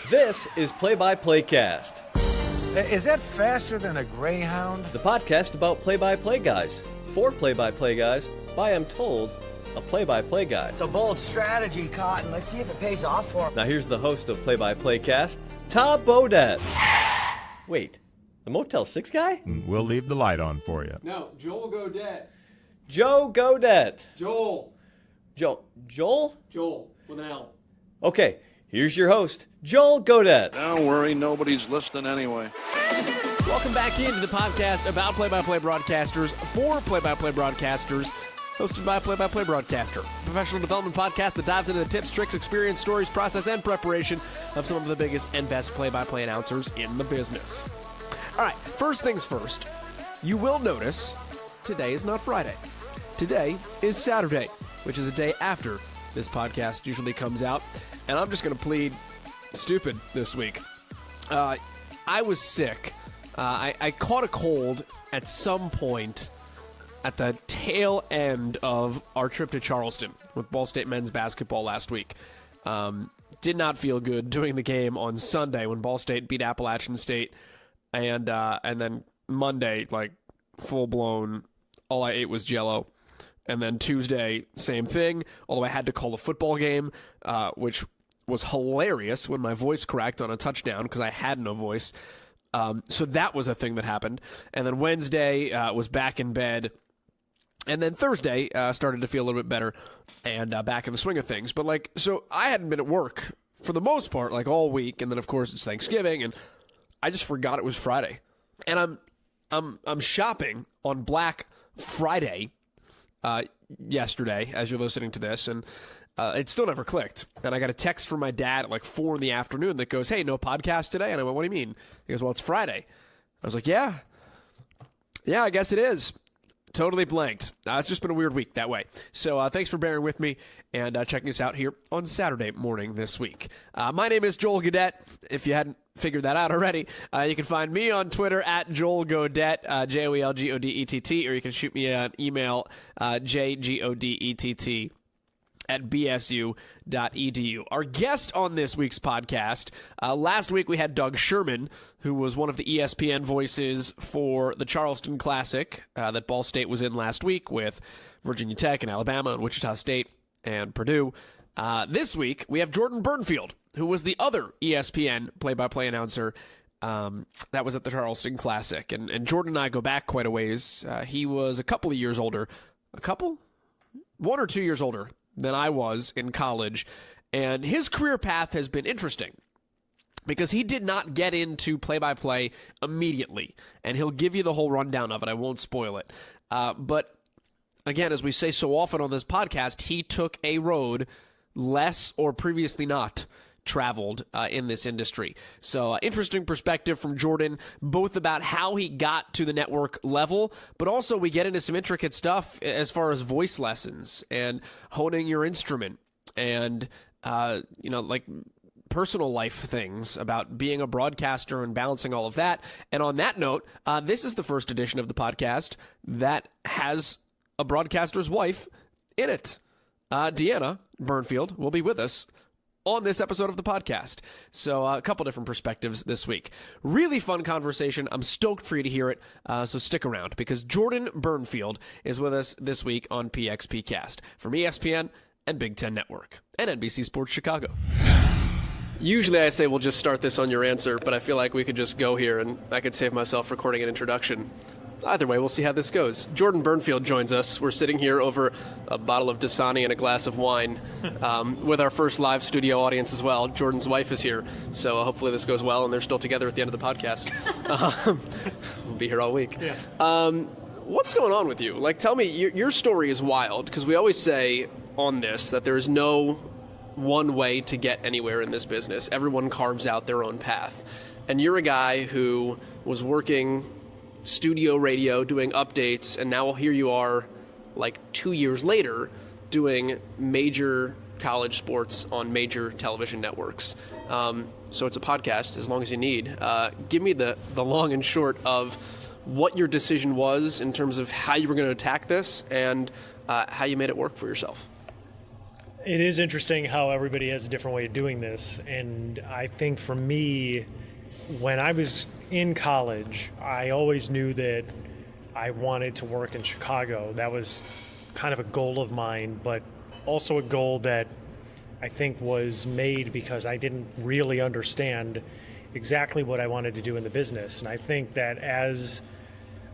This is Play-by-Playcast. Is that faster than a Greyhound? The podcast about play-by-play guys. For play-by-play guys, by, I'm told, a play-by-play guy. It's a bold strategy, Cotton. Let's see if it pays off for him. Now here's the host of Play-by-Playcast, Tom Bodett. Wait, the Motel 6 guy? We'll leave the light on for you. No, Joel Godet. Joe Godet. Joel. Joel? Joel, with an L. Okay, here's your host, Joel Godet. Don't worry, nobody's listening anyway. Welcome back into the podcast about play-by-play broadcasters for play-by-play broadcasters, hosted by a play-by-play broadcaster. A professional development podcast that dives into the tips, tricks, experience, stories, process, and preparation of some of the biggest and best play-by-play announcers in the business. All right, first things first, you will notice today is not Friday. Today is Saturday, which is a day after this podcast usually comes out, and I'm just going to plead stupid this week. I was sick. I caught a cold at some point at the tail end of our trip to Charleston with Ball State men's basketball last week. Did not feel good doing the game on Sunday when Ball State beat Appalachian State, and then Monday, like, full-blown, all I ate was Jell-O. And then Tuesday, same thing, although I had to call a football game, which was hilarious when my voice cracked on a touchdown because I had no voice. So that was a thing that happened. And then Wednesday was back in bed. And then Thursday started to feel a little bit better and back in the swing of things. But, like, so I hadn't been at work for the most part, like, all week. And then, of course, it's Thanksgiving, and I just forgot it was Friday. And I'm shopping on Black Friday yesterday as you're listening to this, and it still never clicked. And I got a text from my dad at like 4 in the afternoon that goes, "Hey, no podcast today?" And I went, "What do you mean?" He goes, "Well, it's Friday." I was like, yeah, I guess it is. Totally blanked. It's just been a weird week that way. So thanks for bearing with me and checking us out here on Saturday morning this week. My name is Joel Godet. If you hadn't figured that out already, you can find me on Twitter at Joel Godet, JoelGodett, or you can shoot me an email, jgodett at bsu.edu. Our guest on this week's podcast, last week we had Doug Sherman, who was one of the ESPN voices for the Charleston Classic that Ball State was in last week with Virginia Tech and Alabama and Wichita State and Purdue. This week we have Jordan Bernfield, who was the other ESPN play-by-play announcer that was at the Charleston Classic. And Jordan and I go back quite a ways. He was a couple of years older. 1 or 2 years older than I was in college, and his career path has been interesting because he did not get into play-by-play immediately, and he'll give you the whole rundown of it. I won't spoil it. But again, as we say so often on this podcast, he took a road less or previously not traveled in this industry. So interesting perspective from Jordan, both about how he got to the network level, but also we get into some intricate stuff as far as voice lessons and honing your instrument and, like personal life things about being a broadcaster and balancing all of that. And on that note, this is the first edition of the podcast that has a broadcaster's wife in it. Deanna Bernfield will be with us on this episode of the podcast. So a couple different perspectives this week. Really fun conversation. I'm stoked for you to hear it, so stick around because Jordan Bernfield is with us this week on PXPcast from ESPN and Big Ten Network and NBC Sports Chicago. Usually I say we'll just start this on your answer, but I feel like we could just go here and I could save myself recording an introduction. Either way, we'll see how this goes. Jordan Bernfield joins us. We're sitting here over a bottle of Dasani and a glass of wine with our first live studio audience as well. Jordan's wife is here, so hopefully this goes well and they're still together at the end of the podcast. We'll be here all week. Yeah. What's going on with you? Like, tell me, your story is wild, because we always say on this that there is no one way to get anywhere in this business. Everyone carves out their own path. And you're a guy who was working studio radio, doing updates, and now here you are, like 2 years later, doing major college sports on major television networks. So it's a podcast, as long as you need. Give me the long and short of what your decision was in terms of how you were going to attack this and how you made it work for yourself. It is interesting how everybody has a different way of doing this. And I think for me, when I was in college, I always knew that I wanted to work in Chicago. That was kind of a goal of mine, but also a goal that I think was made because I didn't really understand exactly what I wanted to do in the business. And I think that as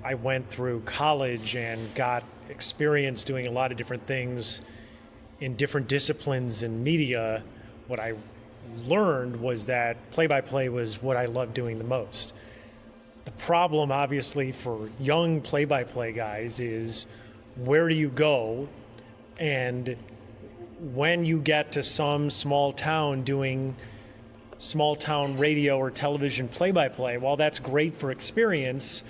I went through college and got experience doing a lot of different things in different disciplines in media, what I learned was that play-by-play was what I loved doing the most. The problem, obviously, for young play-by-play guys is where do you go? And when you get to some small town doing small town radio or television play-by-play, while that's great for experience,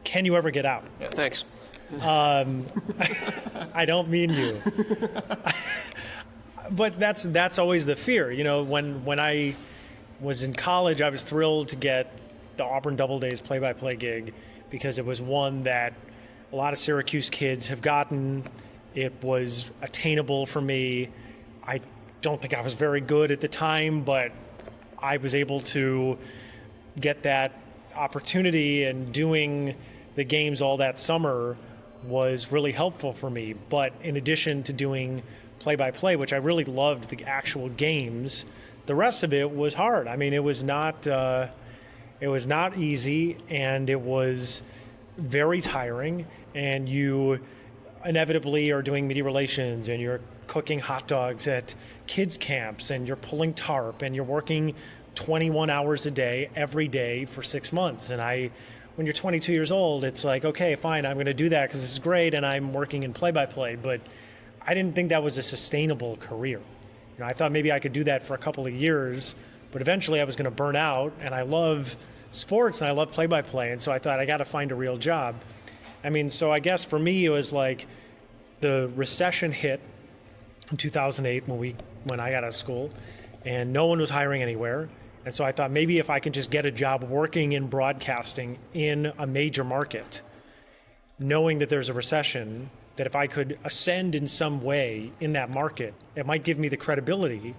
can you ever get out? Yeah, thanks. I don't mean you. But that's always the fear. You know, when I was in college, I was thrilled to get the Auburn Doubledays play-by-play gig because it was one that a lot of Syracuse kids have gotten. It was attainable for me. I don't think I was very good at the time, but I was able to get that opportunity, and doing the games all that summer was really helpful for me. But in addition to doing play-by-play, which I really loved the actual games, the rest of it was hard. I mean, it was not easy, and it was very tiring, and you inevitably are doing media relations, and you're cooking hot dogs at kids camps, and you're pulling tarp, and you're working 21 hours a day every day for 6 months. And when you're 22 years old, it's like, okay, fine, I'm going to do that because this is great, and I'm working in play-by-play. But I didn't think that was a sustainable career. You know, I thought maybe I could do that for a couple of years, but eventually I was going to burn out. And I love sports, and I love play-by-play, and so I thought I got to find a real job. I mean, so I guess for me it was like the recession hit in 2008 when I got out of school, and no one was hiring anywhere. And so I thought maybe if I can just get a job working in broadcasting in a major market, knowing that there's a recession, that if I could ascend in some way in that market, it might give me the credibility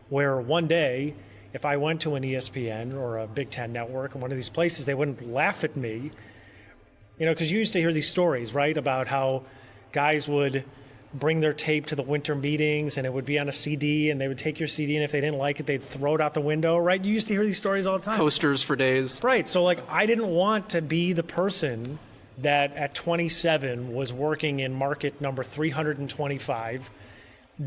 where one day, if I went to an ESPN or a Big Ten network and one of these places, they wouldn't laugh at me. You know, because you used to hear these stories, right, about how guys would bring their tape to the winter meetings and it would be on a CD, and they would take your CD, and if they didn't like it, they'd throw it out the window, right? You used to hear these stories all the time. Posters for days. Right. So, like, I didn't want to be the person that at 27 was working in market number 325,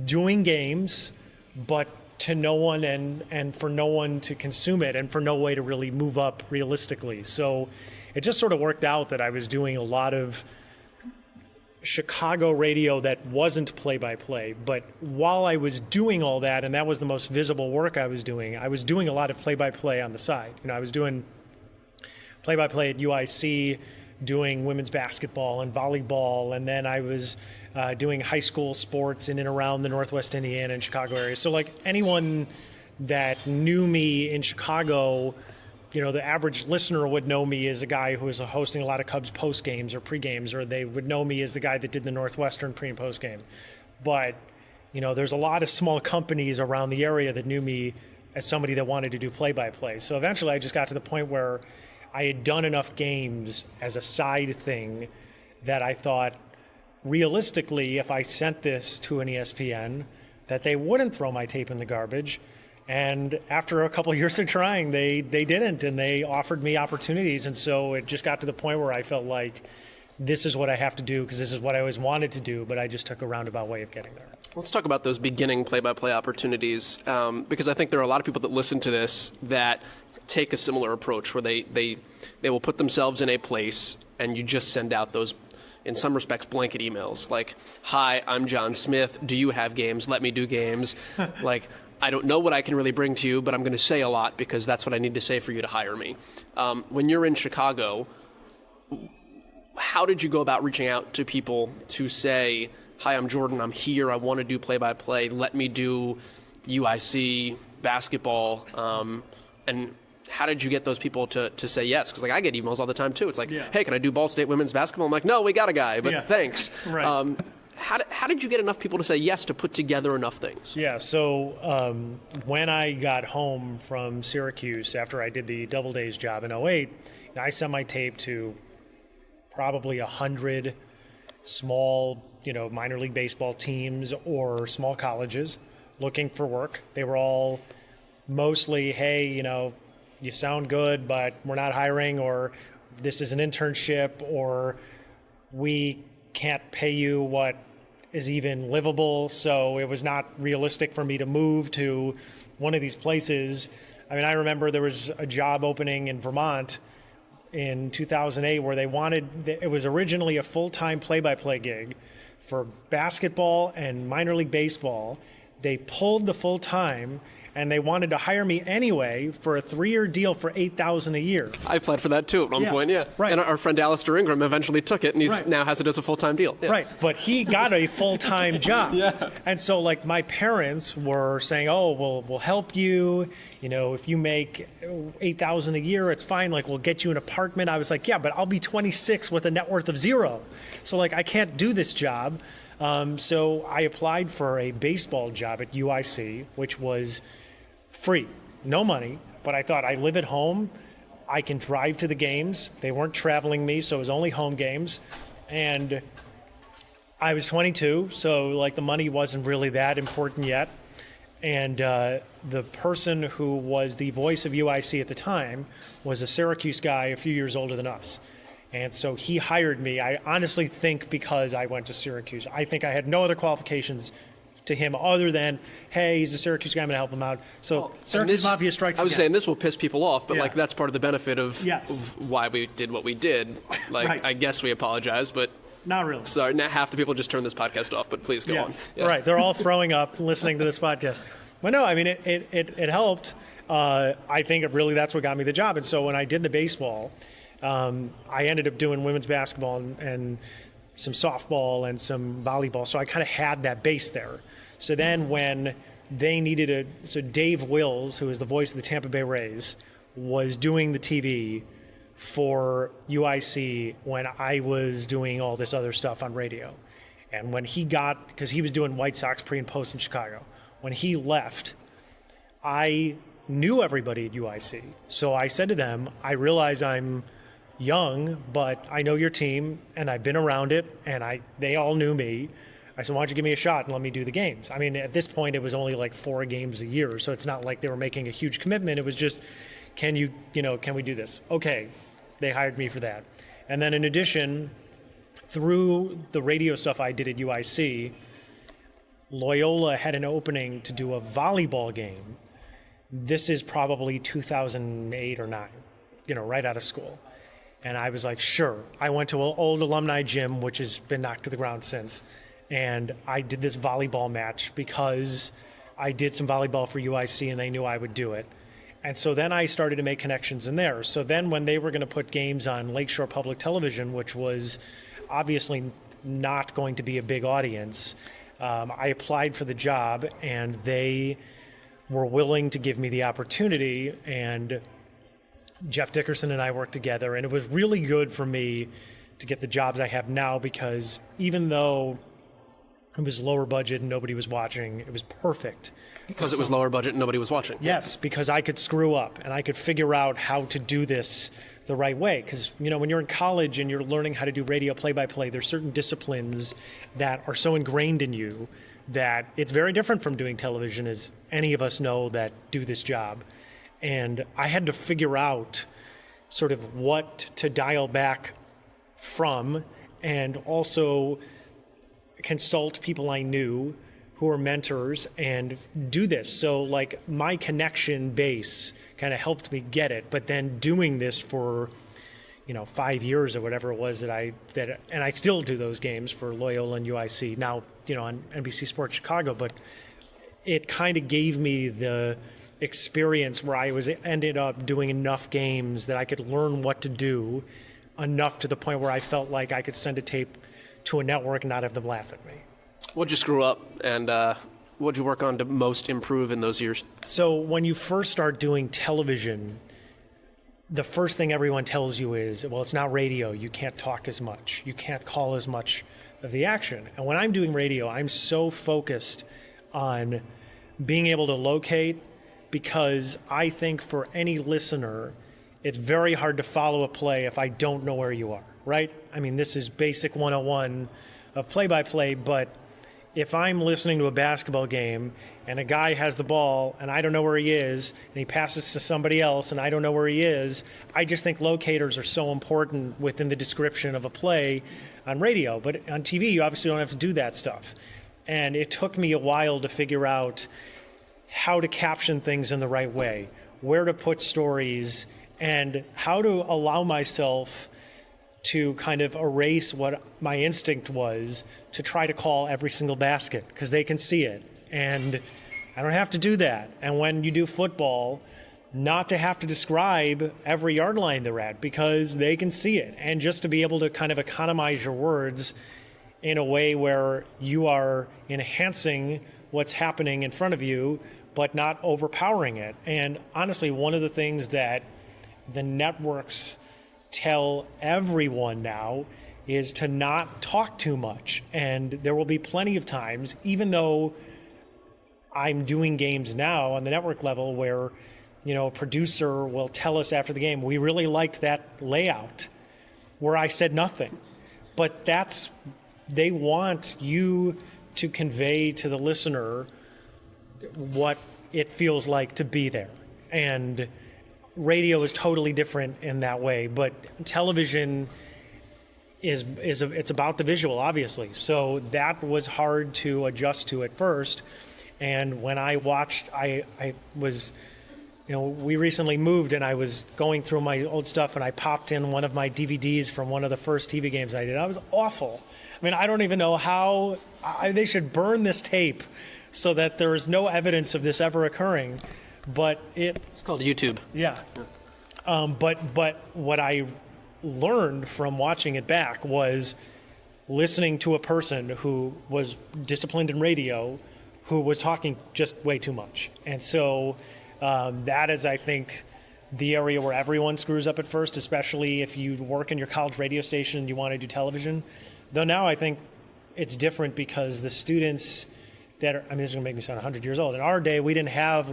doing games, but to no one and for no one to consume it, and for no way to really move up realistically. So it just sort of worked out that I was doing a lot of Chicago radio that wasn't play-by-play. But while I was doing all that, and that was the most visible work I was doing a lot of play-by-play on the side. You know, I was doing play-by-play at UIC, doing women's basketball and volleyball, and then I was doing high school sports in and around the Northwest Indiana and Chicago area. So like anyone that knew me in Chicago, you know, the average listener would know me as a guy who was hosting a lot of Cubs post games or pre games, or they would know me as the guy that did the Northwestern pre and post game. But, you know, there's a lot of small companies around the area that knew me as somebody that wanted to do play-by-play. So eventually I just got to the point where I had done enough games as a side thing that I thought, realistically, if I sent this to an ESPN, that they wouldn't throw my tape in the garbage. And after a couple of years of trying, they didn't, and they offered me opportunities. And so it just got to the point where I felt like this is what I have to do because this is what I always wanted to do, but I just took a roundabout way of getting there. Let's talk about those beginning play-by-play opportunities, because I think there are a lot of people that listen to this that take a similar approach where they will put themselves in a place and you just send out those, in some respects, blanket emails like, "Hi, I'm John Smith. Do you have games? Let me do games." Like, I don't know what I can really bring to you, but I'm going to say a lot because that's what I need to say for you to hire me. When you're in Chicago, how did you go about reaching out to people to say, "Hi, I'm Jordan. I'm here. I want to do play-by-play. Let me do UIC basketball." And how did you get those people to say yes? Because, like, I get emails all the time, too. It's like, "Hey, can I do Ball State women's basketball?" I'm like, "No, we got a guy, but thanks." Right. how did you get enough people to say yes to put together enough things? Yeah, so when I got home from Syracuse after I did the Double Days job in 2008, I sent my tape to probably 100 small, minor league baseball teams or small colleges looking for work. They were all mostly, hey, you sound good, but we're not hiring, or this is an internship, or we can't pay you what is even livable, so it was not realistic for me to move to one of these places. I mean, I remember there was a job opening in Vermont in 2008 where it was originally a full-time play-by-play gig for basketball and minor league baseball. They pulled the full-time, and they wanted to hire me anyway for a 3-year deal for $8,000 a year. I applied for that too at one point, yeah. Right. And our friend Alistair Ingram eventually took it, and he now has it as a full-time deal. Yeah. Right, but he got a full-time job. Yeah. And so, my parents were saying, oh, we'll help you. If you make $8,000 a year, it's fine. We'll get you an apartment. I was like, yeah, but I'll be 26 with a net worth of 0. So, I can't do this job. So I applied for a baseball job at UIC, which was free, no money, but I thought I live at home, I can drive to the games. They weren't traveling me, so it was only home games. And I was 22, so the money wasn't really that important yet. And the person who was the voice of UIC at the time was a Syracuse guy a few years older than us. And so he hired me, I honestly think, because I went to Syracuse. I think I had no other qualifications to him other than, hey, he's a Syracuse guy, I'm going to help him out. So Syracuse Mafia strikes again. I was again. saying this will piss people off, but that's part of the benefit of why we did what we did. Right. I guess we apologize, but not really. Sorry, now half the people just turned this podcast off, but please go on. Yeah. Right, they're all throwing up listening to this podcast. But no, I mean, it helped. I think really that's what got me the job. And so when I did the baseball, I ended up doing women's basketball and some softball and some volleyball. So I kind of had that base there. So then when they needed so Dave Wills, who is the voice of the Tampa Bay Rays, was doing the TV for UIC when I was doing all this other stuff on radio. And when because he was doing White Sox pre and post in Chicago, when he left, I knew everybody at UIC. So I said to them, I realize I'm young, but I know your team, and I've been around it, and they all knew me. I said, why don't you give me a shot and let me do the games? I mean, at this point, it was only 4 games a year, so it's not like they were making a huge commitment. It was just, can we do this? Okay, they hired me for that. And then in addition, through the radio stuff I did at UIC, Loyola had an opening to do a volleyball game. This is probably 2008 or 9, right out of school. And I was like, sure. I went to an old alumni gym, which has been knocked to the ground since. And I did this volleyball match because I did some volleyball for UIC and they knew I would do it. And so then I started to make connections in there. So then when they were going to put games on Lakeshore Public Television, which was obviously not going to be a big audience, I applied for the job and they were willing to give me the opportunity. And Jeff Dickerson and I worked together, and it was really good for me to get the jobs I have now because even though it was lower budget and nobody was watching, it was perfect. Because it was lower budget and nobody was watching. Yes, because I could screw up and I could figure out how to do this the right way. Because, when you're in college and you're learning how to do radio play-by-play, there's certain disciplines that are so ingrained in you that it's very different from doing television, as any of us know that do this job. And I had to figure out sort of what to dial back from and also consult people I knew who are mentors and do this. So my connection base kind of helped me get it. But then doing this for, 5 years or whatever it was and I still do those games for Loyola and UIC now, on NBC Sports Chicago. But it kind of gave me the experience where I ended up doing enough games that I could learn what to do enough to the point where I felt like I could send a tape to a network and not have them laugh at me. What'd you screw up, and what'd you work on to most improve in those years? So when you first start doing television, the first thing everyone tells you is, well, it's not radio. You can't talk as much. You can't call as much of the action. And when I'm doing radio, I'm so focused on being able to locate, because I think for any listener, it's very hard to follow a play if I don't know where you are, right? I mean, this is basic 101 of play-by-play, but if I'm listening to a basketball game and a guy has the ball and I don't know where he is, and he passes to somebody else and I don't know where he is, I just think locators are so important within the description of a play on radio. But on TV, you obviously don't have to do that stuff. And it took me a while to figure out how to caption things in the right way, where to put stories, and how to allow myself to kind of erase what my instinct was to try to call every single basket, because they can see it. And I don't have to do that. And when you do football, not to have to describe every yard line they're at, because they can see it. And just to be able to kind of economize your words in a way where you are enhancing what's happening in front of you, but not overpowering it. And honestly, one of the things that the networks tell everyone now is to not talk too much. And there will be plenty of times, even though I'm doing games now on the network level, where, you know, a producer will tell us after the game, we really liked that layout, where I said nothing. But they want you to convey to the listener what it feels like to be there. And radio is totally different in that way, but television it's about the visual, obviously. So that was hard to adjust to at first. And when I watched, I was, you know, we recently moved, and I was going through my old stuff, and I popped in one of my DVDs from one of the first TV games I did. I was awful. I mean, I don't even know how they should burn this tape so that there is no evidence of this ever occurring. But it's called YouTube. Yeah. But what I learned from watching it back was listening to a person who was disciplined in radio, who was talking just way too much. And so that is, I think, the area where everyone screws up at first, especially if you work in your college radio station and you want to do television. Though now I think it's different, because the students that are, I mean, this is going to make me sound 100 years old. In our day, we didn't have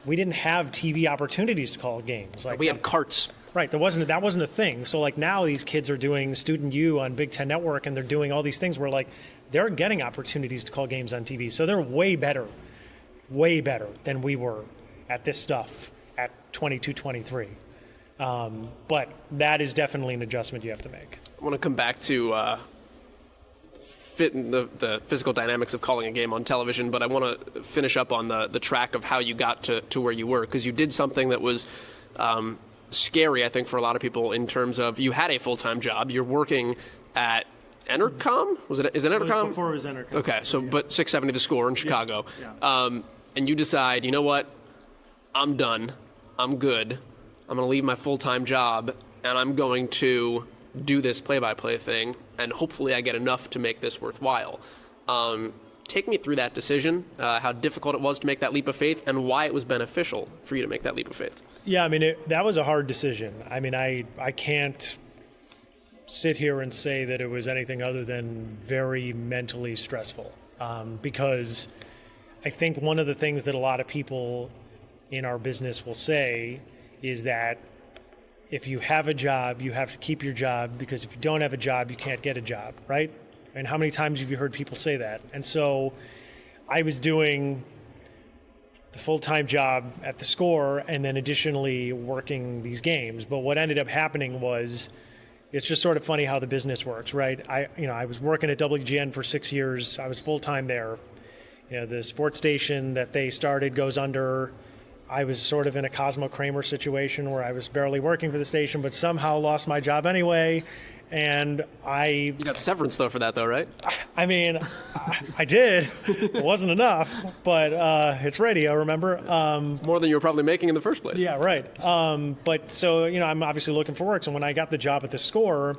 TV opportunities to call games. Like, we had carts. Right, that wasn't a thing. So like now these kids are doing Student U on Big Ten Network, and they're doing all these things where like they're getting opportunities to call games on TV. So they're way better than we were at this stuff at 22, 23. But that is definitely an adjustment you have to make. I want to come back to fit in the physical dynamics of calling a game on television, but I want to finish up on the track of how you got to where you were, because you did something that was scary, I think, for a lot of people, in terms of you had a full-time job. You're working at Entercom? Is it Entercom? It was before it was Entercom. Okay, so yeah. But 670 The Score in Chicago. Yeah. And you decide, you know what? I'm done. I'm good. I'm going to leave my full-time job, and I'm going to do this play-by-play thing, and hopefully I get enough to make this worthwhile. Take me through that decision, how difficult it was to make that leap of faith, and why it was beneficial for you to make that leap of faith. Yeah, I mean, that was a hard decision. I mean, I can't sit here and say that it was anything other than very mentally stressful, because I think one of the things that a lot of people in our business will say is that if you have a job, you have to keep your job, because if you don't have a job, you can't get a job, right? And how many times have you heard people say that? And so I was doing the full-time job at the Score and then additionally working these games. But what ended up happening was, it's just sort of funny how the business works, right? I was working at WGN for 6 years. I was full-time there. You know, the sports station that they started goes under. I was sort of in a Cosmo Kramer situation where I was barely working for the station, but somehow lost my job anyway. And you got severance, though, for that, though, right? I mean, I did. It wasn't enough, but it's radio, remember? More than you were probably making in the first place. Yeah, right. But so, you know, I'm obviously looking for work. So when I got the job at the Score,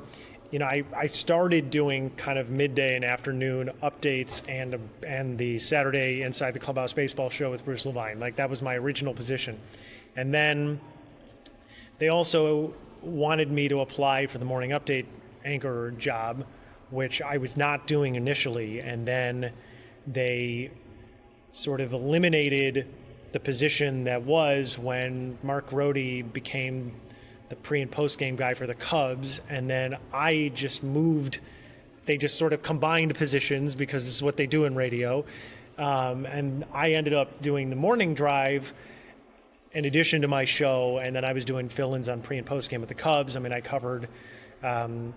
you know, I started doing kind of midday and afternoon updates and the Saturday Inside the Clubhouse Baseball show with Bruce Levine. Like, that was my original position. And then they also wanted me to apply for the morning update anchor job, which I was not doing initially. And then they sort of eliminated the position that was when Mark Rohde became the pre and post game guy for the Cubs. And then I just moved. They just sort of combined positions because this is what they do in radio. And I ended up doing the morning drive in addition to my show. And then I was doing fill-ins on pre and post game with the Cubs. I mean, I covered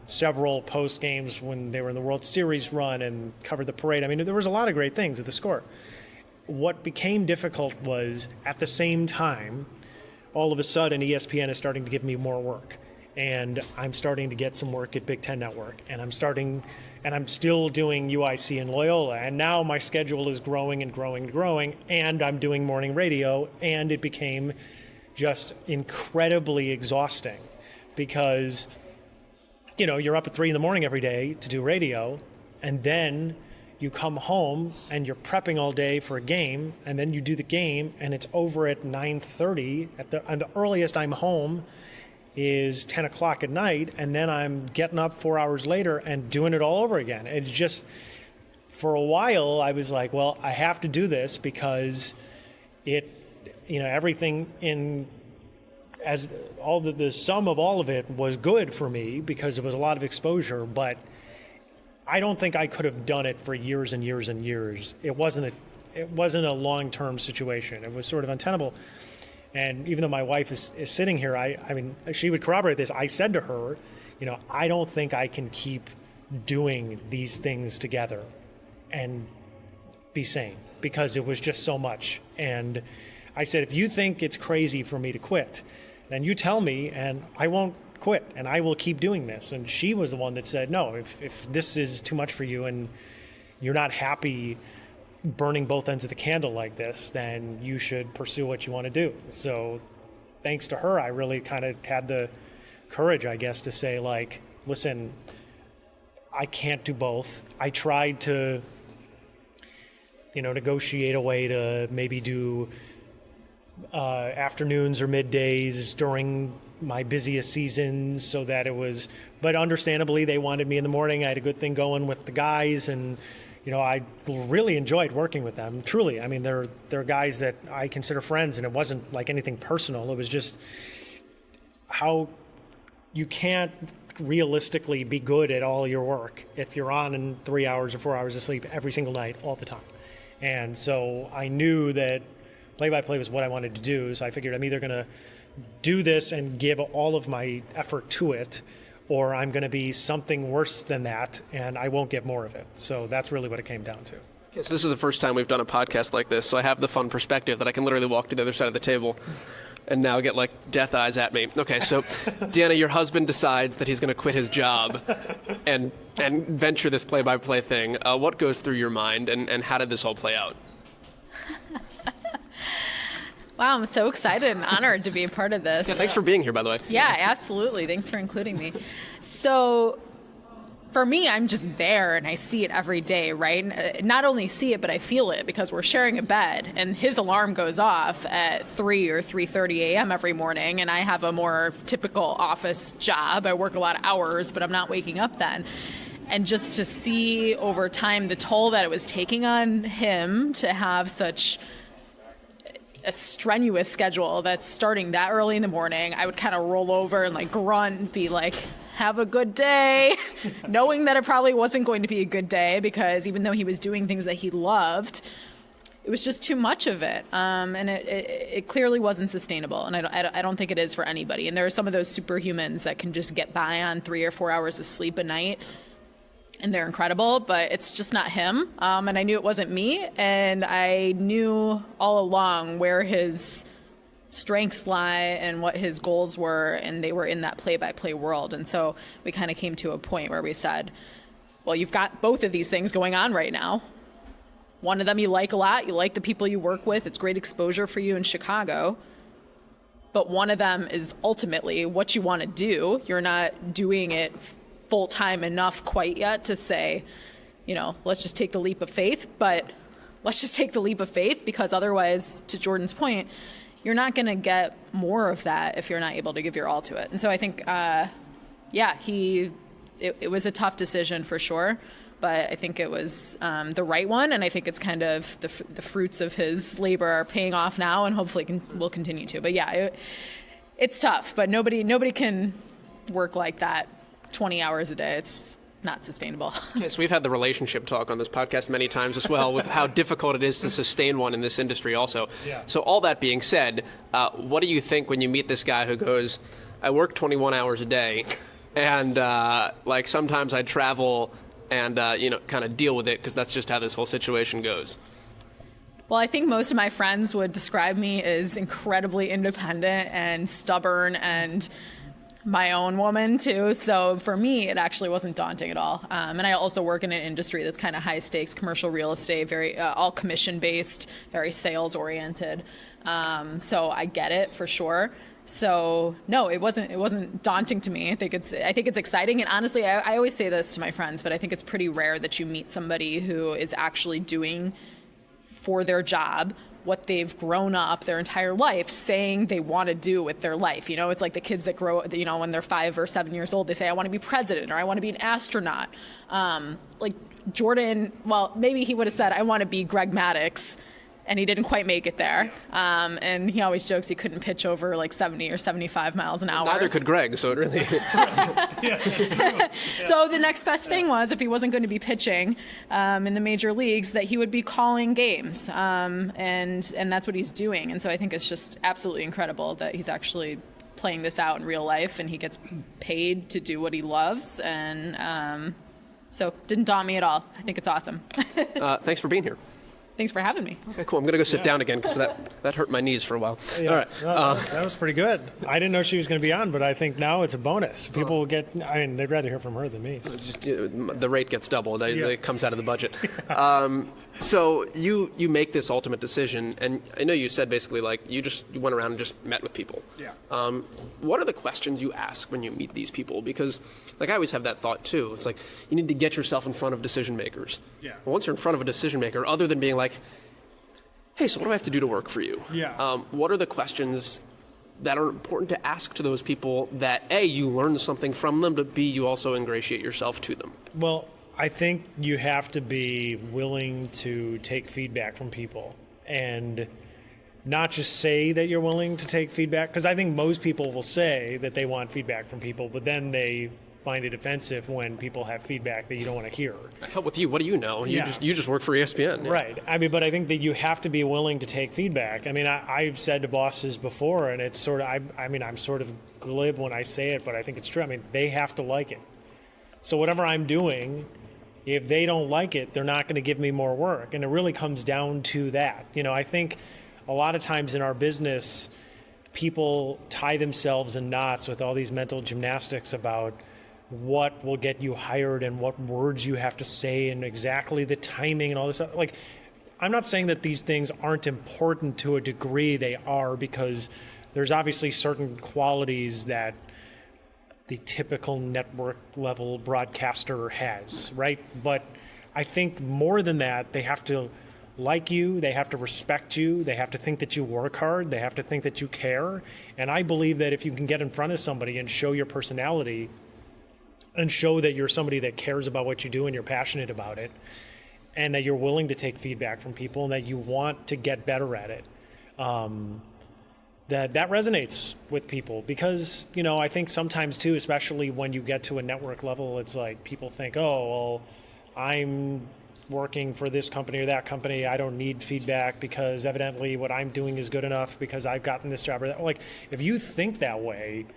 several post games when they were in the World Series run and covered the parade. I mean, there was a lot of great things at the Score. What became difficult was at the same time, all of a sudden ESPN is starting to give me more work. And I'm starting to get some work at Big Ten Network. And I'm still doing UIC and Loyola. And now my schedule is growing and growing and growing. And I'm doing morning radio. And it became just incredibly exhausting because, you know, you're up at 3 a.m. every day to do radio. And then you come home and you're prepping all day for a game. And then you do the game and it's over at 9:30. And the earliest I'm home is 10 o'clock at night, and then I'm getting up 4 hours later and doing it all over again. It's just, for a while, I was like, well, I have to do this because everything as all the sum of all of it was good for me because it was a lot of exposure, but I don't think I could have done it for years and years and years. It wasn't a long-term situation. It was sort of untenable. And even though my wife is sitting here, I mean, she would corroborate this. I said to her, I don't think I can keep doing these things together and be sane because it was just so much. And I said, if you think it's crazy for me to quit, then you tell me and I won't quit and I will keep doing this. And she was the one that said, no, if this is too much for you and you're not happy burning both ends of the candle like this, then you should pursue what you want to do. So thanks to her, I really kind of had the courage, I guess, to say, like, listen, I can't do both. I tried to, negotiate a way to maybe do afternoons or middays during my busiest seasons so that it was, but understandably they wanted me in the morning. I had a good thing going with the guys and I really enjoyed working with them, truly. I mean, they're guys that I consider friends, and it wasn't like anything personal. It was just how you can't realistically be good at all your work if you're on in 3 hours or 4 hours of sleep every single night, all the time. And so I knew that play-by-play was what I wanted to do, so I figured I'm either going to do this and give all of my effort to it, or I'm going to be something worse than that, and I won't get more of it. So that's really what it came down to. Okay, so this is the first time we've done a podcast like this, so I have the fun perspective that I can literally walk to the other side of the table and now get, like, death eyes at me. Okay, so, Deanna, your husband decides that he's going to quit his job and venture this play-by-play thing. What goes through your mind, and how did this all play out? Wow, I'm so excited and honored to be a part of this. Yeah, thanks for being here, by the way. Yeah, absolutely. Thanks for including me. So for me, I'm just there and I see it every day, right? Not only see it, but I feel it because we're sharing a bed and his alarm goes off at 3 or 3:30 a.m. every morning, and I have a more typical office job. I work a lot of hours, but I'm not waking up then. And just to see over time the toll that it was taking on him to have such a strenuous schedule that's starting that early in the morning, I would kind of roll over and like grunt and be like, have a good day, knowing that it probably wasn't going to be a good day because even though he was doing things that he loved, it was just too much of it. And it clearly wasn't sustainable. And I don't think it is for anybody. And there are some of those superhumans that can just get by on 3 or 4 hours of sleep a night. And they're incredible, but it's just not him. And I knew it wasn't me. And I knew all along where his strengths lie and what his goals were. And they were in that play-by-play world. And so we kind of came to a point where we said, well, you've got both of these things going on right now. One of them you like a lot. You like the people you work with. It's great exposure for you in Chicago. But one of them is ultimately what you want to do. You're not doing it full-time enough quite yet to say, let's just take the leap of faith. But let's just take the leap of faith because otherwise, to Jordan's point, you're not going to get more of that if you're not able to give your all to it. And so I think, it it was a tough decision for sure, but I think it was the right one, and I think it's kind of the fruits of his labor are paying off now, and hopefully will continue to. But yeah, it's tough, but nobody can work like that 20 hours a day. It's not sustainable. Yes, we've had the relationship talk on this podcast many times as well with how difficult it is to sustain one in this industry also. Yeah. So all that being said, what do you think when you meet this guy who goes, I work 21 hours a day, and like sometimes I travel and kind of deal with it because that's just how this whole situation goes? Well, I think most of my friends would describe me as incredibly independent and stubborn and my own woman too. So for me, it actually wasn't daunting at all. And I also work in an industry that's kind of high stakes, commercial real estate, very all commission based, very sales oriented. So I get it for sure. So no, it wasn't daunting to me. I think it's exciting. And honestly, I always say this to my friends, but I think it's pretty rare that you meet somebody who is actually doing for their job what they've grown up their entire life saying they want to do with their life. It's like the kids that grow, when they're 5 or 7 years old, they say, I want to be president or I want to be an astronaut. Like Jordan, well, maybe he would have said, I want to be Greg Maddux, and he didn't quite make it there. And he always jokes he couldn't pitch over like 70 or 75 miles an hour. Neither could Greg, so it really... So the next best thing was, if he wasn't going to be pitching in the major leagues, that he would be calling games. And that's what he's doing. And so I think it's just absolutely incredible that he's actually playing this out in real life and he gets paid to do what he loves. And so didn't daunt me at all. I think it's awesome. Thanks for being here. Thanks for having me. Okay, cool. I'm going to go sit down again because that hurt my knees for a while. Yeah. All right. No, that was pretty good. I didn't know she was going to be on, but I think now it's a bonus. People will get, they'd rather hear from her than me. So. Just the rate gets doubled. It comes out of the budget. So you make this ultimate decision, and I know you said basically like you went around and just met with people. Yeah. What are the questions you ask when you meet these people? Because like I always have that thought too. It's like you need to get yourself in front of decision makers. Yeah. Well, once you're in front of a decision maker, other than being like, hey, so what do I have to do to work for you? Yeah. What are the questions that are important to ask to those people that, A, you learn something from them, but B, you also ingratiate yourself to them? Well, I think you have to be willing to take feedback from people and not just say that you're willing to take feedback, because I think most people will say that they want feedback from people, but then they find it offensive when people have feedback that you don't want to hear. Hell with you, what do you know? You just work for ESPN. Right. But I think that you have to be willing to take feedback. I've said to bosses before, and it's sort of, I'm sort of glib when I say it, but I think it's true. They have to like it. So whatever I'm doing, if they don't like it, they're not going to give me more work. And it really comes down to that. I think a lot of times in our business, people tie themselves in knots with all these mental gymnastics about what will get you hired and what words you have to say and exactly the timing and all this stuff. Like, I'm not saying that these things aren't important to a degree. They are, because there's obviously certain qualities that the typical network level broadcaster has, right? But I think more than that, they have to like you, they have to respect you, they have to think that you work hard, they have to think that you care. And I believe that if you can get in front of somebody and show your personality and show that you're somebody that cares about what you do and you're passionate about it, and that you're willing to take feedback from people and that you want to get better at it, that resonates with people. Because, I think sometimes too, especially when you get to a network level, it's like people think, oh, well, I'm working for this company or that company, I don't need feedback because evidently what I'm doing is good enough because I've gotten this job or that. Like, if you think that way,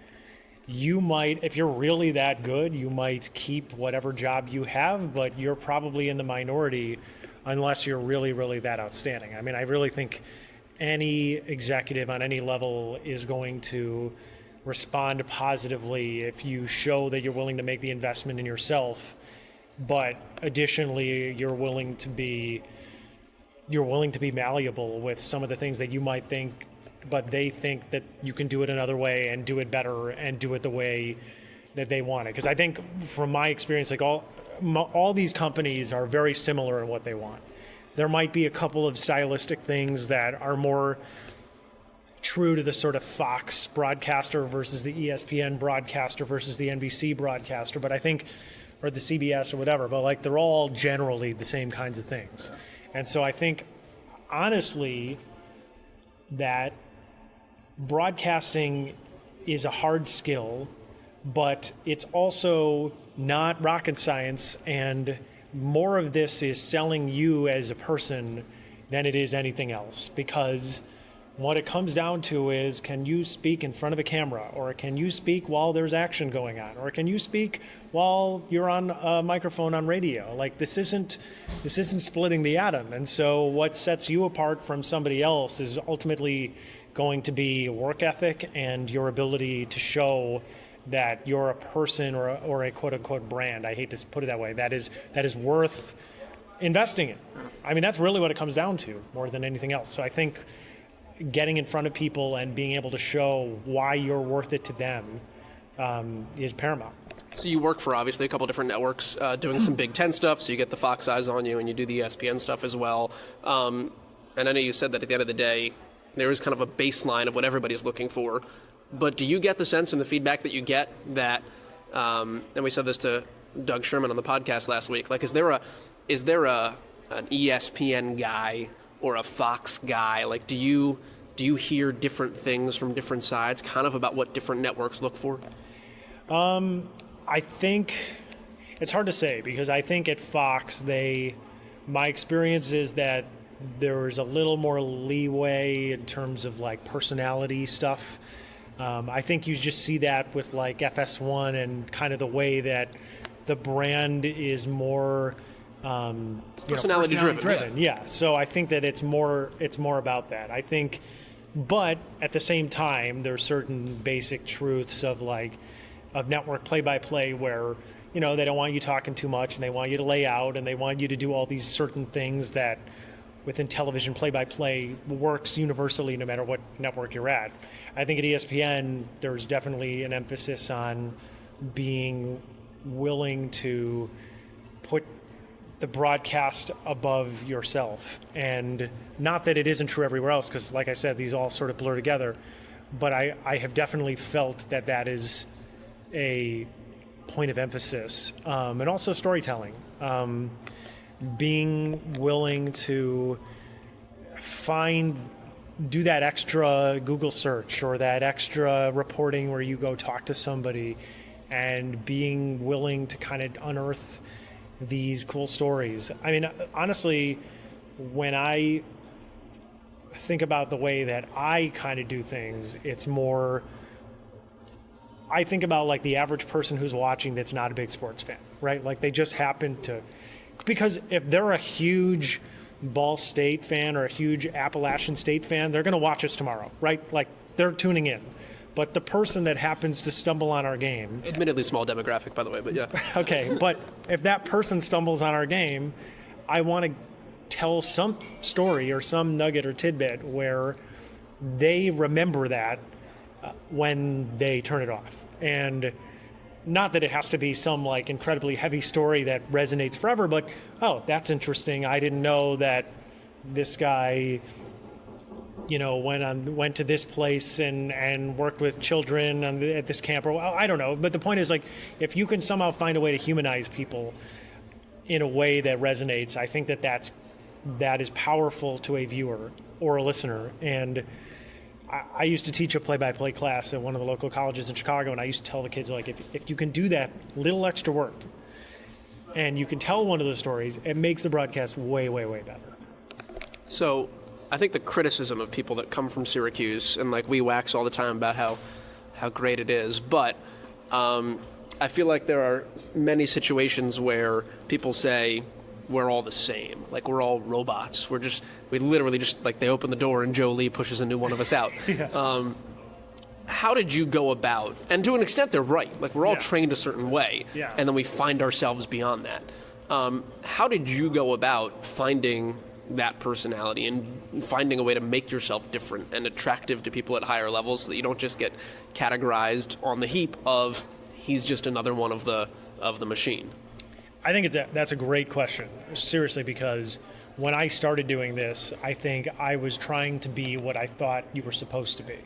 you might, if you're really that good, you might keep whatever job you have, but you're probably in the minority unless you're really, really that outstanding. I really think any executive on any level is going to respond positively if you show that you're willing to make the investment in yourself, but additionally you're willing to be malleable with some of the things that you might think, but they think that you can do it another way and do it better and do it the way that they want it. Because I think from my experience, like all these companies are very similar in what they want. There might be a couple of stylistic things that are more true to the sort of Fox broadcaster versus the ESPN broadcaster versus the NBC broadcaster, but I think, or the CBS or whatever, but like they're all generally the same kinds of things. And so I think, honestly, that broadcasting is a hard skill, but it's also not rocket science, and more of this is selling you as a person than it is anything else, because what it comes down to is, can you speak in front of a camera, or can you speak while there's action going on, or can you speak while you're on a microphone on radio? Like, this isn't splitting the atom. And so what sets you apart from somebody else is ultimately going to be work ethic and your ability to show that you're a person or a quote unquote brand. I hate to put it that way. That is worth investing in. I mean, that's really what it comes down to more than anything else. So I think getting in front of people and being able to show why you're worth it to them is paramount. So you work for obviously a couple different networks, doing some Big Ten stuff, so you get the Fox eyes on you, and you do the ESPN stuff as well. And I know you said that at the end of the day, there is kind of a baseline of what everybody's looking for. But do you get the sense and the feedback that you get that, and we said this to Doug Sherman on the podcast last week, like, is there an ESPN guy or a Fox guy? Like, do you hear different things from different sides, kind of about what different networks look for? I think it's hard to say, because I think at Fox, my experience is that there's a little more leeway in terms of like personality stuff. I think you just see that with like FS1 and kind of the way that the brand is more personality driven. Yeah. So I think that it's more about that. I think, but at the same time, there's certain basic truths of network play-by-play where, they don't want you talking too much, and they want you to lay out, and they want you to do all these certain things that within television play-by-play works universally no matter what network you're at. I think at ESPN, there's definitely an emphasis on being willing to put the broadcast above yourself. And not that it isn't true everywhere else, because like I said, these all sort of blur together. But I have definitely felt that is a point of emphasis. And also storytelling. Being willing to do that extra Google search or that extra reporting where you go talk to somebody, and being willing to kind of unearth these cool stories. I mean, honestly, when I think about the way that I kind of do things, it's more, I think about like the average person who's watching that's not a big sports fan, right? Like they just happen to, because if they're a huge Ball State fan or a huge Appalachian State fan, they're going to watch us tomorrow, right? Like they're tuning in. But the person that happens to stumble on our game... Admittedly small demographic, by the way, but yeah. Okay, but if that person stumbles on our game, I want to tell some story or some nugget or tidbit where they remember that when they turn it off. And not that it has to be some like incredibly heavy story that resonates forever, but, oh, that's interesting. I didn't know that this guy... went to this place and worked with children at this camp, or I don't know. But the point is, like, if you can somehow find a way to humanize people in a way that resonates, I think that is powerful to a viewer or a listener. And I used to teach a play-by-play class at one of the local colleges in Chicago, and I used to tell the kids, like, if you can do that little extra work and you can tell one of those stories, it makes the broadcast way, way, way better. So I think the criticism of people that come from Syracuse, and like we wax all the time about how great it is, but I feel like there are many situations where people say we're all the same, like we're all robots. We literally just like they open the door and Joe Lee pushes a new one of us out. Yeah. How did you go about, and to an extent they're right, like we're all trained a certain way, and then we find ourselves beyond that. How did you go about finding that personality and finding a way to make yourself different and attractive to people at higher levels so that you don't just get categorized on the heap of he's just another one of the machine? I think that's a great question, seriously, because when I started doing this, I think I was trying to be what I thought you were supposed to be.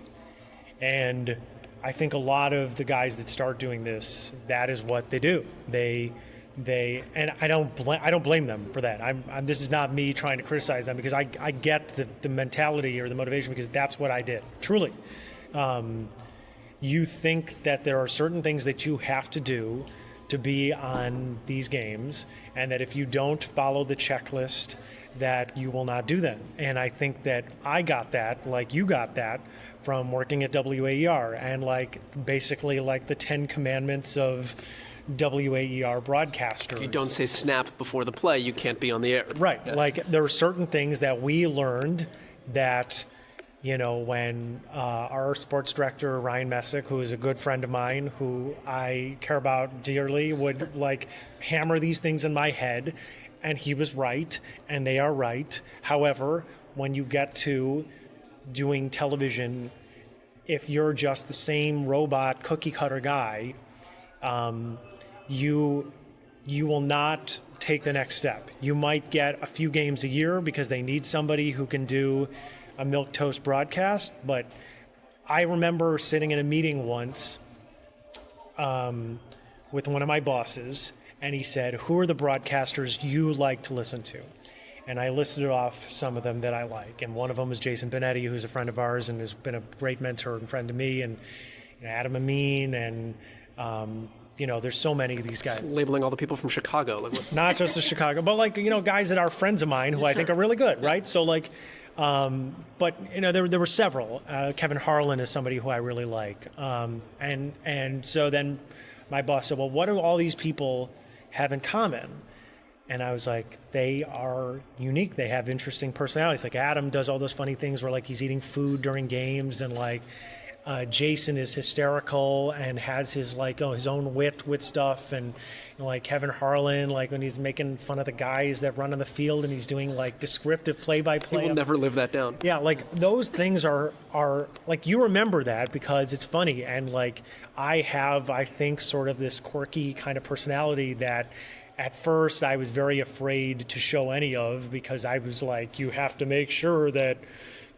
And I think a lot of the guys that start doing this, that is what they do. They and I don't blame them for that. This is not me trying to criticize them, because I get the mentality or the motivation, because that's what I did. Truly. You think that there are certain things that you have to do to be on these games, and that if you don't follow the checklist, that you will not do them. And I think that I got that, like you got that, from working at WAER, and like basically like the 10 commandments of WAER broadcasters. If you don't say snap before the play, you can't be on the air. Right. Yeah. Like there are certain things that we learned that, you know, when our sports director, Ryan Messick, who is a good friend of mine, who I care about dearly, would like hammer these things in my head, and he was right, and they are right. However, when you get to doing television, if you're just the same robot cookie cutter guy, you will not take the next step. You might get a few games a year because they need somebody who can do a milquetoast broadcast. But I remember sitting in a meeting once with one of my bosses, and he said, "Who are the broadcasters you like to listen to?" And I listed off some of them that I like. And one of them is Jason Benetti, who's a friend of ours and has been a great mentor and friend to me, and Adam Amin, and you know, there's so many of these guys. Labeling all the people from Chicago. Like, not just the Chicago, but like, you know, guys that are friends of mine who I think are really good, right? So like, but you know, there were several. Kevin Harlan is somebody who I really like. And so then my boss said, "Well, what do all these people have in common?" And I was like, they are unique. They have interesting personalities. Like Adam does all those funny things where like he's eating food during games, and like Jason is hysterical and has his like his own wit with stuff, and you know, like Kevin Harlan, like when he's making fun of the guys that run on the field and he's doing like descriptive play-by-play. He will never live that down. Yeah, like those things are like, you remember that because it's funny, and like I have, I think, sort of this quirky kind of personality that at first I was very afraid to show any of, because I was like, you have to make sure that,